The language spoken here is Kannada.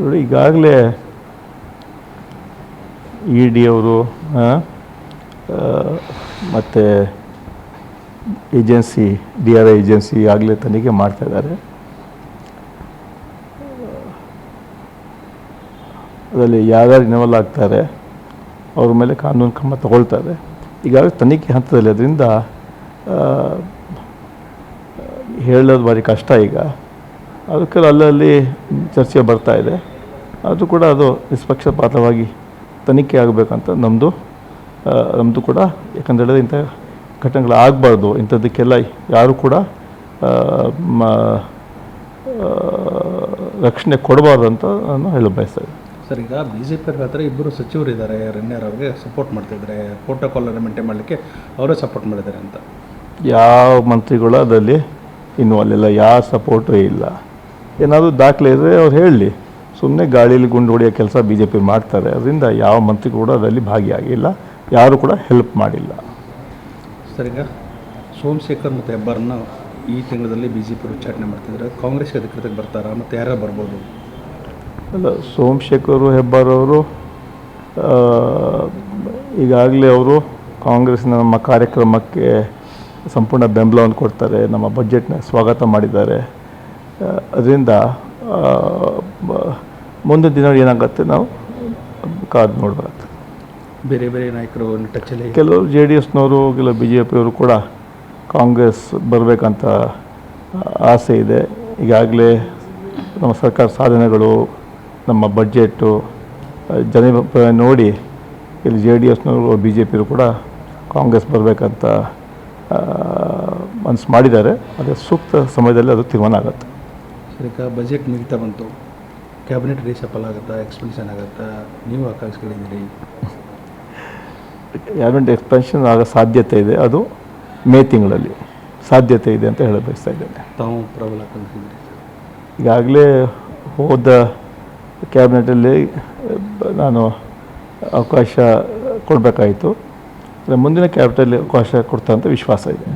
ನೋಡಿ, ಈಗಾಗಲೇ ಇ ಡಿ ಅವರು ಮತ್ತು ಏಜೆನ್ಸಿ DRI ಏಜೆನ್ಸಿ ಆಗಲೇ ತನಿಖೆ ಮಾಡ್ತಾಯಿದ್ದಾರೆ. ಅದರಲ್ಲಿ ಯಾರ್ಯಾರು ಇನ್ವಾಲ್ವ್ ಆಗ್ತಾರೆ ಅವ್ರ ಮೇಲೆ ಕಾನೂನು ಕ್ರಮ ತಗೊಳ್ತಾರೆ. ಈಗಾಗಲೇ ತನಿಖೆ ಹಂತದಲ್ಲಿ, ಅದರಿಂದ ಹೇಳೋದು ಭಾರಿ ಕಷ್ಟ. ಈಗ ಅದಕ್ಕೆ ಅಲ್ಲಲ್ಲಿ ಚರ್ಚೆ ಬರ್ತಾ ಇದೆ. ಅದು ಕೂಡ ಅದು ನಿಷ್ಪಕ್ಷಪಾತವಾಗಿ ತನಿಖೆ ಆಗಬೇಕಂತ ನಮ್ಮದು ಕೂಡ. ಯಾಕಂದರೆ ಇಂಥ ಘಟನೆಗಳು ಆಗಬಾರ್ದು, ಇಂಥದ್ದಕ್ಕೆಲ್ಲ ಯಾರು ಕೂಡ ರಕ್ಷಣೆ ಕೊಡಬಾರ್ದು ಅಂತ ನಾನು ಹೇಳ ಬಯಸ್ತೇನೆ. ಸರ್, ಈಗ BJP ಹತ್ರ ಇಬ್ಬರು ಸಚಿವರು ಇದ್ದಾರೆ, ರೆನ್ನೆರ್ ಅವ್ರಿಗೆ ಸಪೋರ್ಟ್ ಮಾಡ್ತಿದ್ದಾರೆ, ಪ್ರೋಟೋಕಾಲನ್ನು ಮೇಂಟೈನ್ ಮಾಡಲಿಕ್ಕೆ ಅವರೇ ಸಪೋರ್ಟ್ ಮಾಡಿದ್ದಾರೆ ಅಂತ. ಯಾವ ಮಂತ್ರಿಗಳು ಅದರಲ್ಲಿ ಇನ್ವಾಲ್ವ್ ಇಲ್ಲ, ಯಾವ ಸಪೋರ್ಟು ಇಲ್ಲ. ಏನಾದರೂ ದಾಖಲೆ ಇದ್ದರೆ ಅವ್ರು ಹೇಳಲಿ. ಸುಮ್ಮನೆ ಗಾಳೀಲಿ ಗುಂಡು ಹೊಡೆಯೋ ಕೆಲಸ BJP ಮಾಡ್ತಾರೆ. ಅದರಿಂದ ಯಾವ ಮಂತ್ರಿ ಕೂಡ ಅದರಲ್ಲಿ ಭಾಗಿಯಾಗಿಲ್ಲ, ಯಾರು ಕೂಡ ಹೆಲ್ಪ್ ಮಾಡಿಲ್ಲ. ಸರ್, ಈಗ ಸೋಮಶೇಖರ್ ಮತ್ತು ಹೆಬ್ಬಾರನ್ನ ಈ ತಿಂಗಳಲ್ಲಿ BJP ಉಚ್ಚಾಟನೆ ಮಾಡ್ತಿದ್ದಾರೆ. ಕಾಂಗ್ರೆಸ್ಗೆ ಅಧಿಕೃತಕ್ಕೆ ಬರ್ತಾರಾ ಮತ್ತು ಯಾರು ಬರ್ಬೋದು? ಅಲ್ಲ, ಸೋಮಶೇಖರ್ ಹೆಬ್ಬಾರವರು ಈಗಾಗಲೇ ಅವರು ಕಾಂಗ್ರೆಸ್ನ ನಮ್ಮ ಕಾರ್ಯಕ್ರಮಕ್ಕೆ ಸಂಪೂರ್ಣ ಬೆಂಬಲವನ್ನು ಕೊಡ್ತಾರೆ, ನಮ್ಮ ಬಜೆಟ್ನ ಸ್ವಾಗತ ಮಾಡಿದ್ದಾರೆ. ಅದರಿಂದ ಮುಂದಿನ ದಿನ ಏನಾಗುತ್ತೆ ನಾವು ಕಾದು ನೋಡಬೇಕು. ಬೇರೆ ಬೇರೆ ನಾಯಕರು ಟಚಲ್ಲಿ, ಕೆಲವರು JDSನವರು, ಕೆಲವು BJPಯವರು ಕೂಡ ಕಾಂಗ್ರೆಸ್ ಬರಬೇಕಂತ ಆಸೆ ಇದೆ. ಈಗಾಗಲೇ ನಮ್ಮ ಸರ್ಕಾರ ಸಾಧನೆಗಳು, ನಮ್ಮ ಬಡ್ಜೆಟ್ಟು ಜನ ನೋಡಿ ಇಲ್ಲಿ JDSನವರು BJPಯವರು ಕೂಡ ಕಾಂಗ್ರೆಸ್ ಬರಬೇಕಂತ ಮನಸ್ಸು ಮಾಡಿದ್ದಾರೆ. ಅದೇ ಸೂಕ್ತ ಸಮಯದಲ್ಲಿ ಅದು ತೀರ್ಮಾನ ಆಗುತ್ತೆ. ಸರ್, ಈಗ ಬಜೆಟ್ ಮುಗಿತಾ ಬಂತು, ಕ್ಯಾಬಿನೆಟ್ ರೀಸಫಲ್ ಆಗುತ್ತಾ, ಎಕ್ಸ್ಪೆನ್ಷನ್ ಆಗುತ್ತಾ, ನೀವು ಆಕಾಂಕ್ಷಿಗಳಿದ್ದೀರಿ? ಕ್ಯಾಬಿನೆಟ್ ಎಕ್ಸ್ಪೆನ್ಷನ್ ಆಗೋ ಸಾಧ್ಯತೆ ಇದೆ, ಅದು ಮೇ ತಿಂಗಳಲ್ಲಿ ಸಾಧ್ಯತೆ ಇದೆ ಅಂತ ಹೇಳ ಬಯಸ್ತಾ ಇದ್ದೇನೆ. ತಾವು ಪ್ರಬಲ ಆಕಾಂಕ್ಷಿದ್ದೀರಿ? ಈಗಾಗಲೇ ಹೋದ ಕ್ಯಾಬಿನೆಟಲ್ಲಿ ನಾನು ಅವಕಾಶ ಕೊಡಬೇಕಾಯಿತು. ಮುಂದಿನ ಕ್ಯಾಬಿನೆಟಲ್ಲಿ ಅವಕಾಶ ಕೊಡ್ತಾ ಅಂತ ವಿಶ್ವಾಸ ಇದೆ.